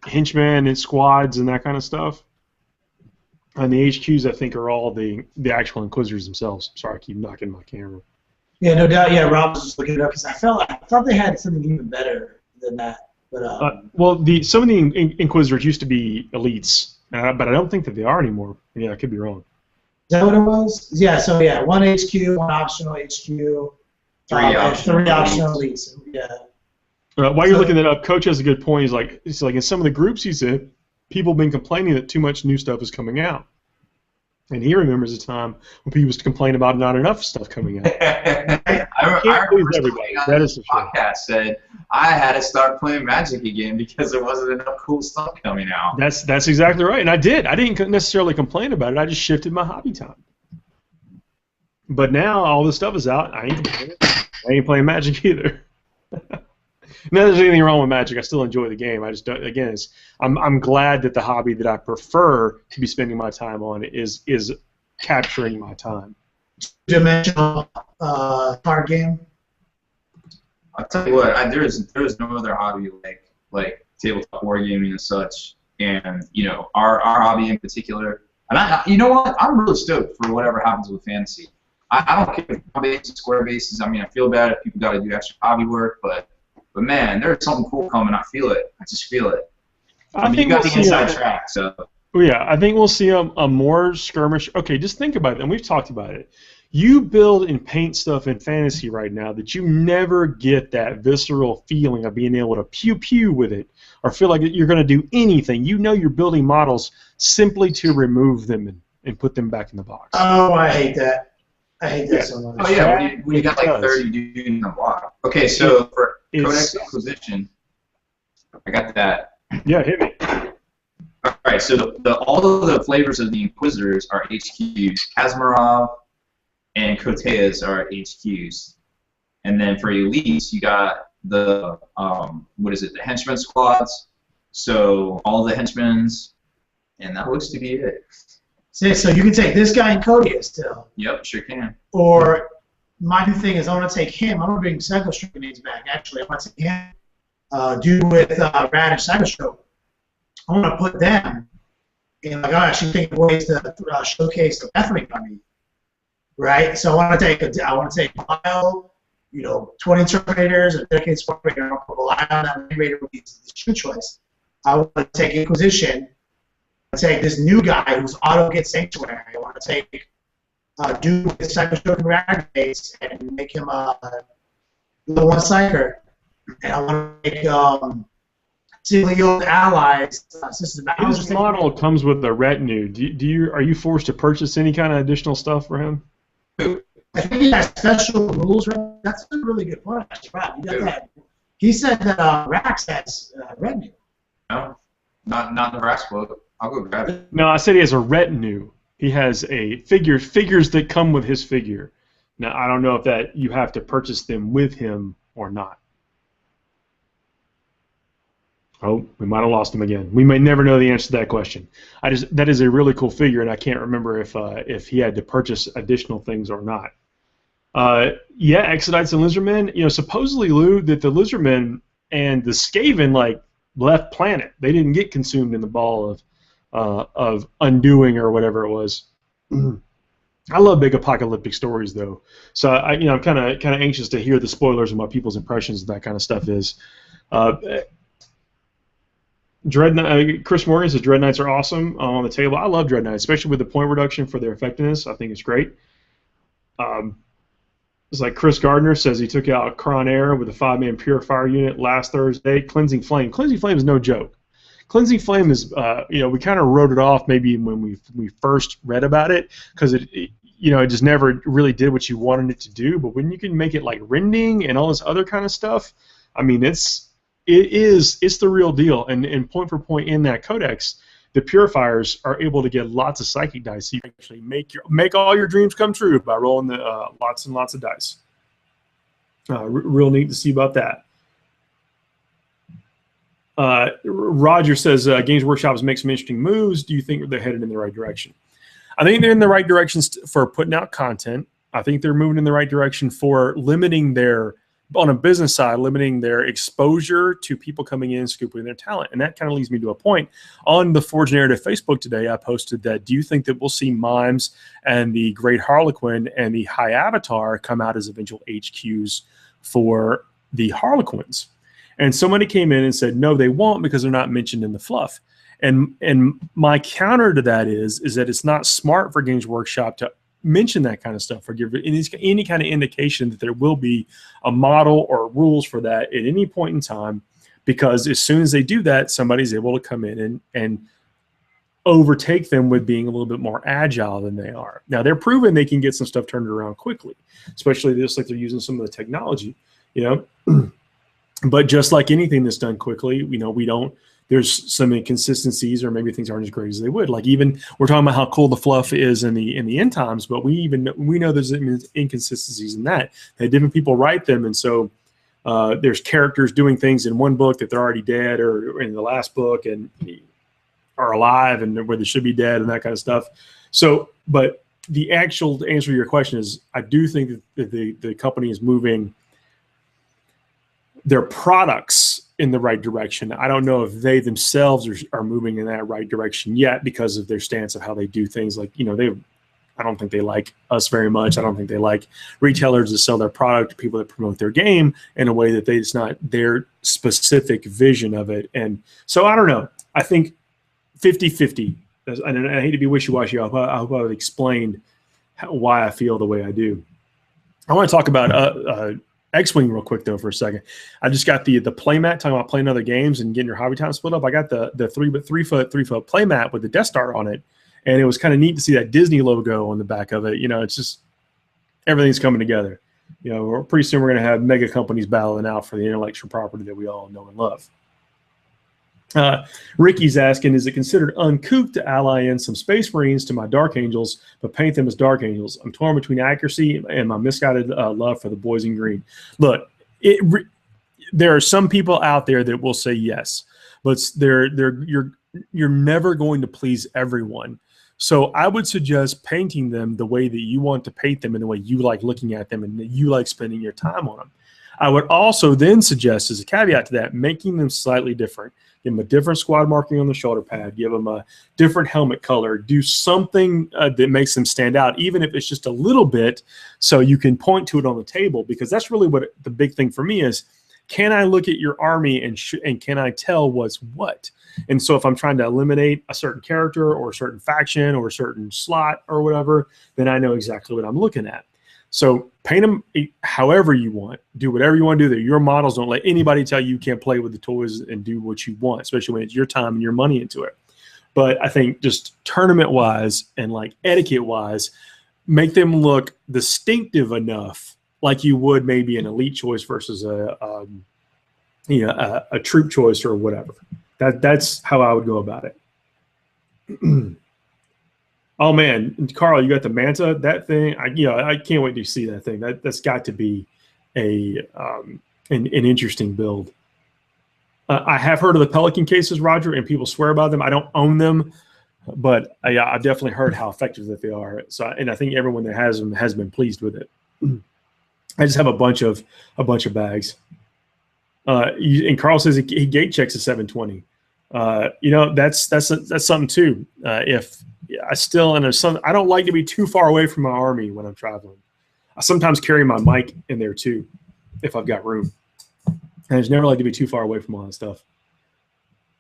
henchmen and squads and that kind of stuff. And the HQs, I think, are all the actual Inquisitors themselves. Sorry, I keep knocking my camera. Yeah, no doubt. Yeah, Rob was just looking it up because I thought they had something even better than that. But well, some of the Inquisitors used to be elites, but I don't think that they are anymore. Yeah, I could be wrong. Is that what it was? Yeah. So yeah, 1 HQ, 1 optional HQ, 3 optional elites. Yeah. While you're looking that up, Coach has a good point. He's like in some of the groups he's in, people have been complaining that too much new stuff is coming out. And he remembers a time when people used to complain about not enough stuff coming out. I remember everybody on the podcast said I had to start playing Magic again because there wasn't enough cool stuff coming out. That's exactly right, and I did. I didn't necessarily complain about it. I just shifted my hobby time. But now all this stuff is out. I ain't playing Magic either. Not that there's anything wrong with Magic. I still enjoy the game. I just don't, again, I'm glad that the hobby that I prefer to be spending my time on is capturing my time. Dimensional card game. I'll tell you what, there is no other hobby like tabletop wargaming and such, and our hobby in particular. And you know what? I'm really stoked for whatever happens with fantasy. I don't care if it's square bases. I mean, I feel bad if people got to do extra hobby work, but man, there's something cool coming. I feel it. I just feel it. I mean, you got the inside track, so. Yeah, I think we'll see a more skirmish. Okay, just think about it, and we've talked about it. You build and paint stuff in fantasy right now that you never get that visceral feeling of being able to pew-pew with it or feel like you're going to do anything. You know you're building models simply to remove them and put them back in the box. Oh, I hate that. I hate that so much. Oh, yeah, when you got like 30 dudes in the block. Okay, so for Codex Inquisition, I got that. Yeah, hit me. All right, so all of the flavors of the Inquisitors are HQs. Kazmarov and Koteas are HQs. And then for elites, you got the, the henchman squads. So all the henchmen's, and that looks to be it. So you can take this guy in Kodia still. Yep, sure can. Or my new thing is I want to take him. I'm going to bring Psychostroke grenades back, actually. I want to take him. Dude with Radish Psychostroke. I want to put them in, like, I'm actually thinking of ways to showcase the Bethering army. Right? So I want to take Lyle, 20 Terminators, a dedicated Spark Raider, and I'll put a Lyle on that Raider with the true choice. I want to take Inquisition. I want to take this new guy who's auto gets Sanctuary. I want to take dude with Psychostroke and Radish and make him a level 1 Psyker. And I want to make Silio allies. His model comes with a retinue. Are you forced to purchase any kind of additional stuff for him? I think he has special rules. That's a really good point, actually. Rob, you got that. He said that Rax has retinue. No, not the Rax quote. I'll go grab it. No, I said he has a retinue. He has a figures that come with his figure. Now, I don't know if that you have to purchase them with him or not. Oh, we might have lost him again. We may never know the answer to that question. That is a really cool figure, and I can't remember if he had to purchase additional things or not. Yeah, Exodites and Lizardmen. Supposedly, Lou, that the Lizardmen and the Skaven left planet. They didn't get consumed in the ball of undoing or whatever it was. I love big apocalyptic stories, though. So I'm kind of anxious to hear the spoilers and what people's impressions of that kind of stuff is. Chris Morgan says Dread Knights are awesome on the table. I love Dread Knights, especially with the point reduction for their effectiveness. I think it's great. It's like Chris Gardner says he took out Kron Air with a 5-man Purifier unit last Thursday. Cleansing Flame. Cleansing Flame is no joke. Cleansing Flame is, you know, we kind of wrote it off maybe when we first read about it, because it you know, it just never really did what you wanted it to do. But when you can make it like rending and all this other kind of stuff, I mean, it's the real deal. And point for point in that Codex, the purifiers are able to get lots of psychic dice. So you can actually make all your dreams come true by rolling the lots and lots of dice. Real neat to see about that. Roger says Games Workshop has made some interesting moves. Do you think they're headed in the right direction? I think they're in the right direction for putting out content. I think they're moving in the right direction for limiting their, on a business side, limiting their exposure to people coming in and scooping their talent. And that kind of leads me to a point. On the Forge Narrative Facebook today, I posted that, do you think that we'll see Mimes and the Great Harlequin and the High Avatar come out as eventual HQs for the Harlequins? And somebody came in and said, no, they won't, because they're not mentioned in the fluff. And my counter to that is that it's not smart for Games Workshop to mention that kind of stuff or give any kind of indication that there will be a model or rules for that at any point in time, because as soon as they do that, somebody's able to come in and overtake them with being a little bit more agile than they are. Now, they're proven they can get some stuff turned around quickly, especially just like they're using some of the technology, you know. But just like anything that's done quickly, you know, there's some inconsistencies, or maybe things aren't as great as they would. Like, even we're talking about how cool the fluff is in the end times, but we know there's inconsistencies in that different people write them, and so there's characters doing things in one book that they're already dead, or in the last book and are alive and where they should be dead, and that kind of stuff. So, but the actual answer to your question is, I do think that the company is moving their products in the right direction. I don't know if they themselves are moving in that right direction yet, because of their stance of how they do things. Like, you know, I don't think they like us very much. I don't think they like retailers that sell their product to people that promote their game in a way that it's not their specific vision of it. And so I don't know. I think 50-50. And I hate to be wishy-washy. I hope I've explained why I feel the way I do. I want to talk about X-Wing real quick, though, for a second. I just got the playmat, talking about playing other games and getting your hobby time split up. I got the 3 foot playmat with the Death Star on it, and it was kind of neat to see that Disney logo on the back of it. You know, it's just everything's coming together. You know, pretty soon we're going to have mega companies battling out for the intellectual property that we all know and love. Ricky's asking, is it considered uncouth to ally in some Space Marines to my Dark Angels, but paint them as Dark Angels? I'm torn between accuracy and my misguided love for the boys in green. Look, there are some people out there that will say yes, but you're never going to please everyone. So I would suggest painting them the way that you want to paint them, and the way you like looking at them, and that you like spending your time on them. I would also then suggest, as a caveat to that, making them slightly different. Give them a different squad marking on the shoulder pad. Give them a different helmet color. Do something that makes them stand out, even if it's just a little bit, so you can point to it on the table. Because that's really what the big thing for me is. Can I look at your army and can I tell what's what? And so if I'm trying to eliminate a certain character or a certain faction or a certain slot or whatever, then I know exactly what I'm looking at. So paint them however you want. Do whatever you want to do. They're your models. Don't let anybody tell you can't play with the toys and do what you want, especially when it's your time and your money into it. But I think just tournament-wise and like etiquette-wise, make them look distinctive enough, like you would maybe an elite choice versus a troop choice or whatever. That's how I would go about it. Oh man, Carl, you got the Manta. That thing, I can't wait to see that thing. That's got to be an interesting build. I have heard of the Pelican cases, Roger, and people swear by them. I don't own them, but I definitely heard how effective that they are. So, and I think everyone that has them has been pleased with it. I just have a bunch of bags. And Carl says he gate checks a 720. That's something too. I don't like to be too far away from my army when I'm traveling. I sometimes carry my mic in there too, if I've got room. And I just never like to be too far away from all that stuff.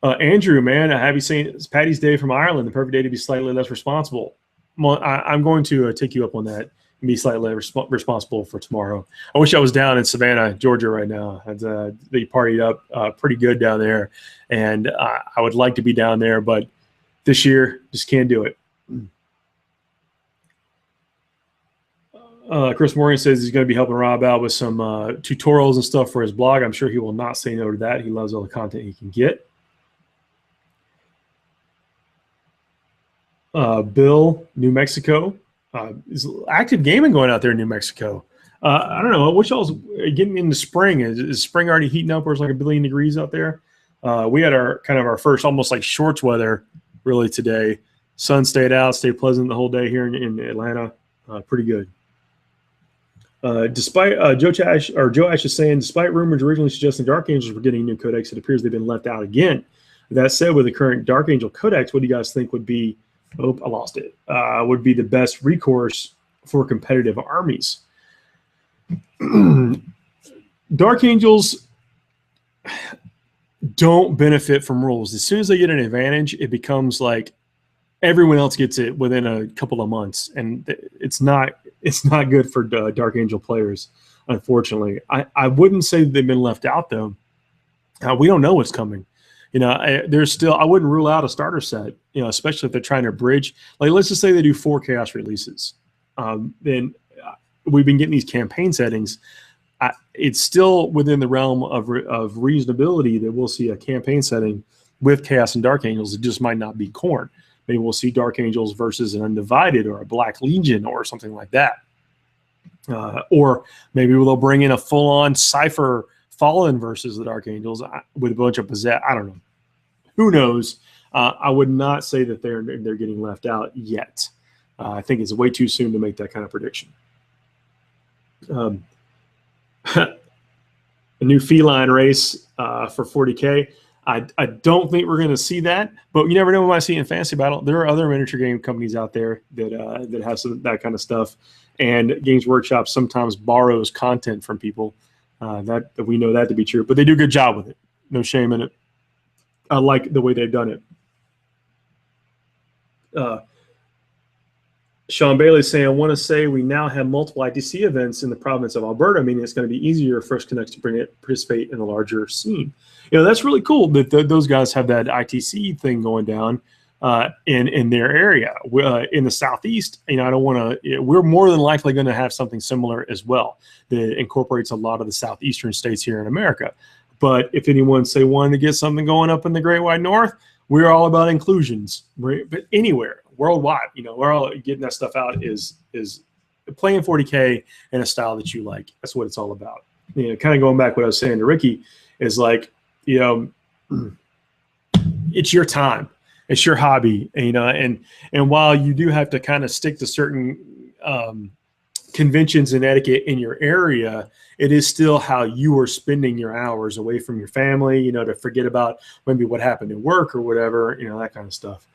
Andrew, man, have you seen it's Paddy's Day from Ireland, the perfect day to be slightly less responsible? Well, I'm going to take you up on that. be slightly responsible for tomorrow. I wish I was down in Savannah, Georgia right now. They partied up pretty good down there, and I would like to be down there, but this year just can't do it. Chris Morgan says he's going to be helping Rob out with some tutorials and stuff for his blog. I'm sure he will not say no to that. He loves all the content he can get. Bill, New Mexico. Is active gaming going out there in New Mexico. I don't know. I wish I was getting into spring. Is spring already heating up where it's like 1 billion degrees out there? We had our first almost like shorts weather really today. Sun stayed out, stayed pleasant the whole day here in Atlanta. Pretty good. Despite Joe Ash is saying, despite rumors originally suggesting Dark Angels were getting a new codex, it appears they've been left out again. That said, with the current Dark Angel codex, what do you guys think would be? Oh, I lost it. Would be the best recourse for competitive armies? Dark Angels don't benefit from rules. As soon as they get an advantage, it becomes like everyone else gets it within a couple of months, and it's not good for Dark Angel players, unfortunately. I wouldn't say they've been left out though. We don't know what's coming. There's still, I wouldn't rule out a starter set, especially if they're trying to bridge. Like, let's just say they do 4 chaos releases. Then we've been getting these campaign settings. It's still within the realm of reasonability that we'll see a campaign setting with Chaos and Dark Angels. It just might not be Khorne. Maybe we'll see Dark Angels versus an Undivided or a Black Legion or something like that. Or maybe they'll bring in a full-on Cypher Fallen versus the Dark Angels with a bunch of possess. I don't know. Who knows? I would not say that they're getting left out yet. I think it's way too soon to make that kind of prediction. A new feline race for 40K. I don't think we're going to see that, but you never know. We might see it in Fantasy Battle. There are other miniature game companies out there that have that kind of stuff, and Games Workshop sometimes borrows content from people. That we know that to be true, but they do a good job with it. No shame in it. I like the way they've done it. Sean Bailey saying, I want to say we now have multiple ITC events in the province of Alberta, meaning it's going to be easier for First Connect to participate in the larger scene. That's really cool that those guys have that ITC thing going down in their area. In the Southeast, I don't want to. We're more than likely going to have something similar as well that incorporates a lot of the southeastern states here in America. But if anyone wanted to get something going up in the Great White North, we're all about inclusions. But anywhere worldwide, we're all getting that stuff out. Is playing 40K in a style that you like. That's what it's all about. Kind of going back what I was saying to Ricky is like, it's your time. It's your hobby, and while you do have to kind of stick to certain conventions and etiquette in your area, it is still how you are spending your hours away from your family, to forget about maybe what happened at work or whatever, that kind of stuff.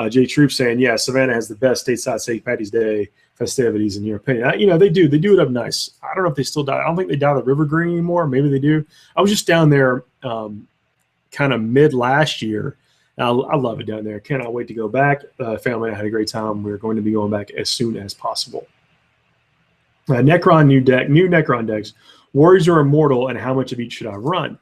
Jay Troop saying, yeah, Savannah has the best stateside St. Patty's Day festivities in your opinion. They do it up nice. I don't know if they still dye. I don't think they dye the River Green anymore. Maybe they do. I was just down there kind of mid last year. I love it down there. Cannot wait to go back. Family and I had a great time. We're going to be going back as soon as possible. Necron new Necron decks. Warriors are immortal, and how much of each should I run?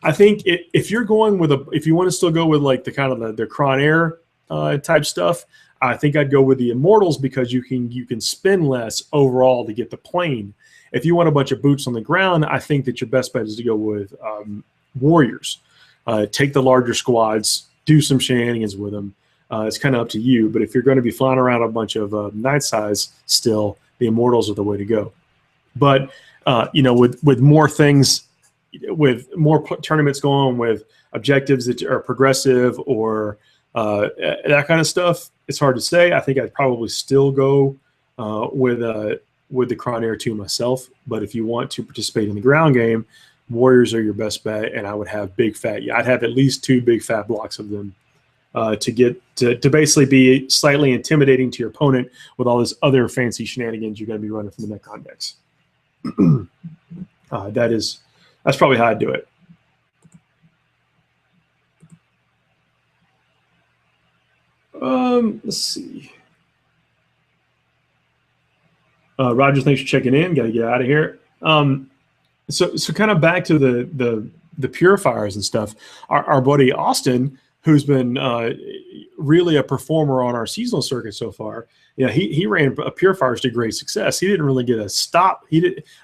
I think if you're going with if you want to still go with like the kind of the Kron Air type stuff, I think I'd go with the Immortals because you can spend less overall to get the plane. If you want a bunch of boots on the ground, I think that your best bet is to go with Warriors. Take the larger squads, do some shenanigans with them. It's kind of up to you. But if you're going to be flying around a bunch of night size still, the Immortals are the way to go. But, with more things, with more tournaments going with objectives that are progressive or that kind of stuff, it's hard to say. I think I'd probably still go with the Kron Air 2 myself. But if you want to participate in the ground game, Warriors are your best bet, and I would have I'd have at least 2 big fat blocks of them to get to basically be slightly intimidating to your opponent with all this other fancy shenanigans you're going to be running from the Necron decks. That's probably how I'd do it. Let's see. Roger, thanks for checking in. Got to get out of here. So kind of back to the purifiers and stuff. Our buddy Austin, who's been really a performer on our seasonal circuit so far, he ran purifiers to great success. He didn't really get a stop.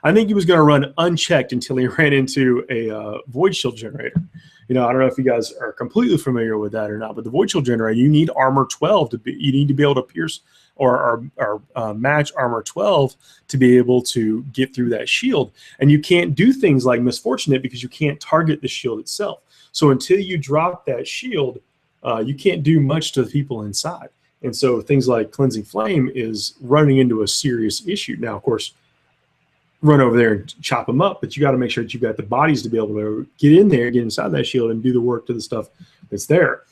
I think he was going to run unchecked until he ran into a void shield generator. I don't know if you guys are completely familiar with that or not, but the void shield generator, you need armor 12 you need to be able to pierce or match armor 12 to be able to get through that shield. And you can't do things like Misfortunate because you can't target the shield itself. So until you drop that shield, you can't do much to the people inside. And so things like Cleansing Flame is running into a serious issue. Now, of course, run over there and chop them up, but you got to make sure that you've got the bodies to be able to get in there, get inside that shield, and do the work to the stuff that's there.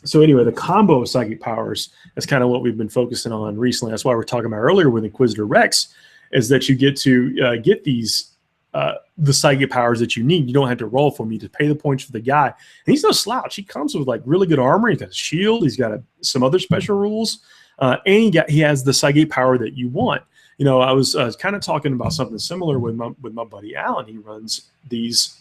So anyway, the combo of psychic powers is kind of what we've been focusing on recently. That's why we're talking about earlier with Inquisitor Rex, is that you get to get these the psychic powers that you need. You don't have to roll for them. You just pay the points for the guy. And he's no slouch. He comes with like really good armor. He's got a shield. He's got some other special rules. And he has the psychic power that you want. I was kind of talking about something similar with my buddy Alan. He runs these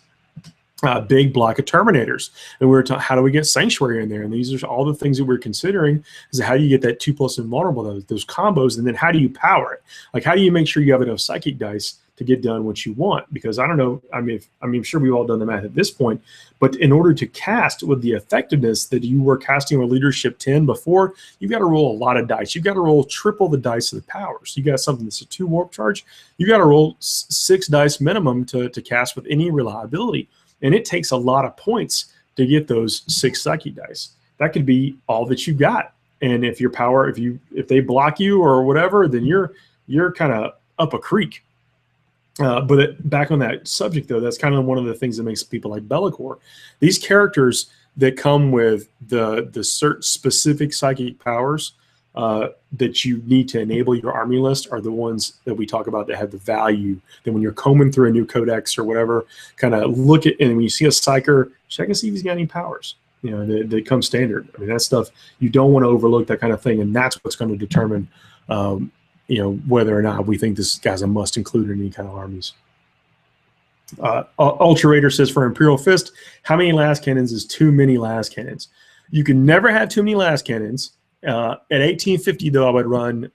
big block of Terminators, and we were talking, how do we get Sanctuary in there? And these are all the things that we're considering, is how do you get that 2+ invulnerable, those combos, and then how do you power it? Like, how do you make sure you have enough psychic dice to get done what you want? Because I don't know, I'm sure we've all done the math at this point, but in order to cast with the effectiveness that you were casting with Leadership 10 before, you've got to roll a lot of dice. You've got to roll triple the dice of the powers. You got something that's a 2 warp charge. You got to roll 6 dice minimum to cast with any reliability. And it takes a lot of points to get those 6 psychic dice. That could be all that you got. And if your power, if they block you or whatever, then you're kind of up a creek. But back on that subject, though, that's kind of one of the things that makes people like Be'lakor. These characters that come with the certain specific psychic powers that you need to enable your army list are the ones that we talk about that have the value. That when you're combing through a new codex or whatever, kind of look at, and when you see a psyker, check and see if he's got any powers. That come standard. I mean, that stuff, you don't want to overlook that kind of thing, and that's what's going to determine whether or not we think this guy's a must include in any kind of armies. Ultra Raider says, for Imperial Fist, how many last cannons is too many last cannons? You can never have too many last cannons. At 1850, though, I would run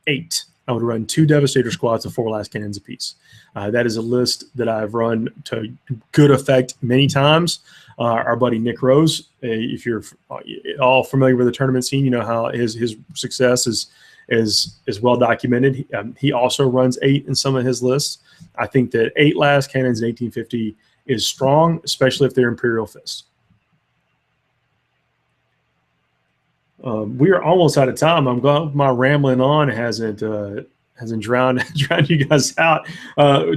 8. I would run 2 Devastator squads of 4 last cannons apiece. That is a list that I've run to good effect many times. Our buddy Nick Rose, if you're all familiar with the tournament scene, you know how his success is well documented. He also runs 8 in some of his lists. I think that 8 last cannons in 1850 is strong, especially if they're Imperial Fist. We are almost out of time. I'm glad my rambling on hasn't drowned you guys out.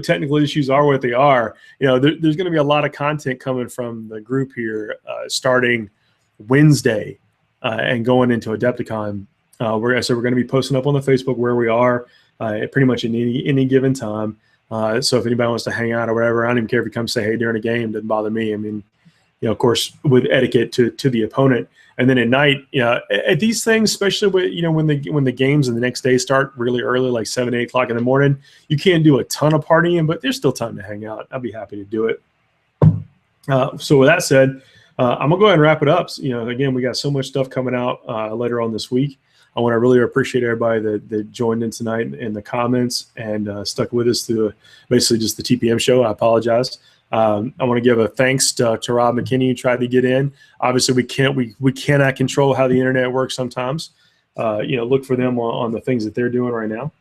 Technical issues are what they are. There's going to be a lot of content coming from the group here starting Wednesday and going into Adepticon. We're going to be posting up on the Facebook where we are pretty much at any given time. So if anybody wants to hang out or whatever, I don't even care if you come say hey during a game. Doesn't bother me. I mean, of course, with etiquette to the opponent. And then at night, at these things, especially with, when the games and the next day start really early, like 7, 8 o'clock in the morning, you can't do a ton of partying, but there's still time to hang out. I'll be happy to do it. So with that said, I'm gonna go ahead and wrap it up. Again, we got so much stuff coming out later on this week. I want to really appreciate everybody that joined in tonight in the comments and stuck with us through basically just the TPM show. I apologize. I want to give a thanks to Rob McKinney, who tried to get in. Obviously, we cannot control how the internet works sometimes. Look for them on the things that they're doing right now.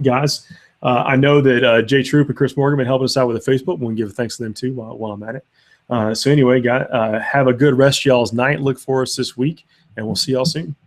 Guys, I know that Jay Troop and Chris Morgan have been helping us out with the Facebook. We'll give thanks to them too while I'm at it. So anyway, guys, have a good rest of y'all's night. Look for us this week, and we'll see y'all soon.